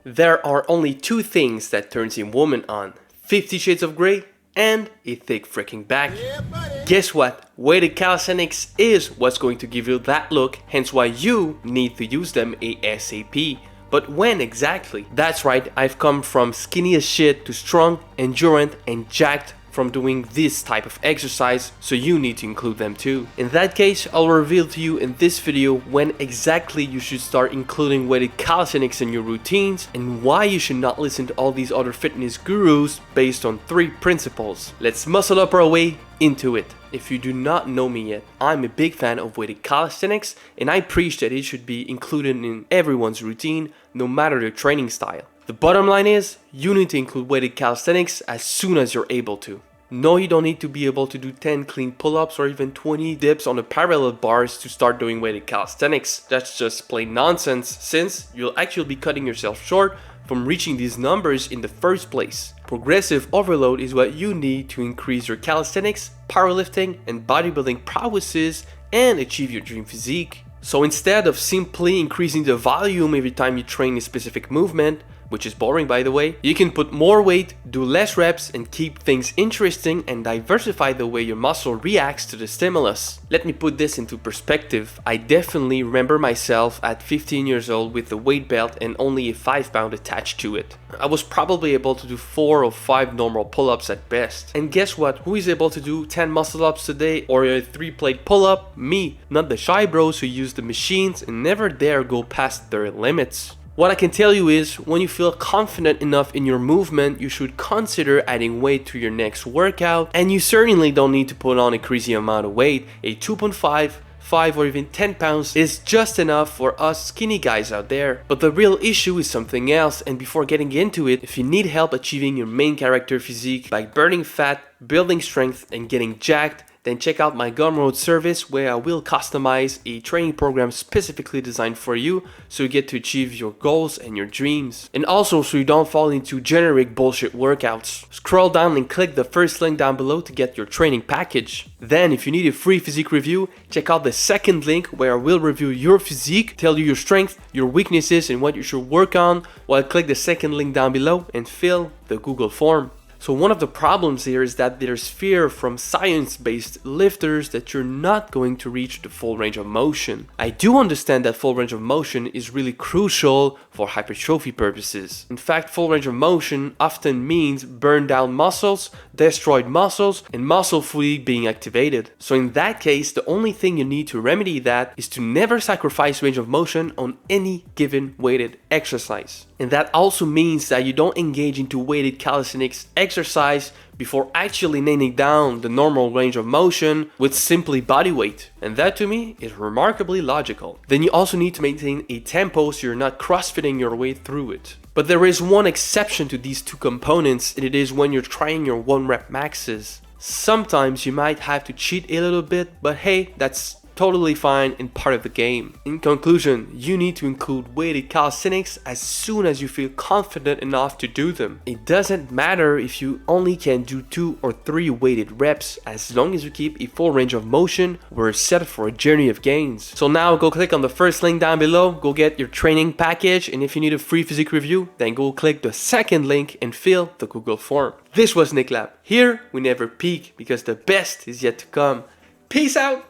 There are only two things that turns a woman on: 50 Shades of Grey and a thick freaking back. Guess what? Weighted calisthenics is what's going to give you that look, hence why you need to use them ASAP. But when exactly? That's right, I've come from skinny as shit to strong, endurant and jacked from doing this type of exercise, so you need to include them too. In that case, I'll reveal to you in this video when exactly you should start including weighted calisthenics in your routines and why you should not listen to all these other fitness gurus based on 3 principles. Let's muscle up our way into it. If you do not know me yet, I'm a big fan of weighted calisthenics and I preach that it should be included in everyone's routine, no matter their training style. The bottom line is, you need to include weighted calisthenics as soon as you're able to. No, you don't need to be able to do 10 clean pull-ups or even 20 dips on the parallel bars to start doing weighted calisthenics. That's just plain nonsense, since you'll actually be cutting yourself short from reaching these numbers in the first place. Progressive overload is what you need to increase your calisthenics, powerlifting, and bodybuilding prowesses and achieve your dream physique. So instead of simply increasing the volume every time you train a specific movement, which is boring by the way, you can put more weight, do less reps, and keep things interesting and diversify the way your muscle reacts to the stimulus. Let me put this into perspective. I definitely remember myself at 15 years old with a weight belt and only a 5-pound attached to it. I was probably able to do 4 or 5 normal pull-ups at best. And guess what? Who is able to do 10 muscle-ups today or a 3-plate pull-up? Me, not the shy bros who use the machines and never dare go past their limits. What I can tell you is, when you feel confident enough in your movement, you should consider adding weight to your next workout, and you certainly don't need to put on a crazy amount of weight. A 2.5, 5 or even 10 pounds is just enough for us skinny guys out there. But the real issue is something else, and before getting into it, if you need help achieving your main character physique by burning fat, building strength and getting jacked, then check out my Gumroad service, where I will customize a training program specifically designed for you so you get to achieve your goals and your dreams. And also so you don't fall into generic bullshit workouts. Scroll down and click the first link down below to get your training package. Then if you need a free physique review, check out the second link where I will review your physique, tell you your strengths, your weaknesses and what you should work on, while click the second link down below and fill the Google form. So one of the problems here is that there's fear from science-based lifters that you're not going to reach the full range of motion. I do understand that full range of motion is really crucial for hypertrophy purposes. In fact, full range of motion often means burned down muscles, destroyed muscles, and muscle fully being activated. So in that case, the only thing you need to remedy that is to never sacrifice range of motion on any given weighted exercise. And that also means that you don't engage into weighted calisthenics exercise before actually nailing down the normal range of motion with simply body weight. And that to me is remarkably logical. Then you also need to maintain a tempo so you're not crossfitting your way through it. But there is one exception to these two components, and it is when you're trying your 1-rep maxes. Sometimes you might have to cheat a little bit, but hey, that's totally fine and part of the game. In conclusion, you need to include weighted calisthenics as soon as you feel confident enough to do them. It doesn't matter if you only can do 2 or 3 weighted reps, as long as you keep a full range of motion, we're set for a journey of gains. So now go click on the first link down below, go get your training package, and if you need a free physique review, then go click the second link and fill the Google form. This was Nick Lab. Here we never peak because the best is yet to come. Peace out!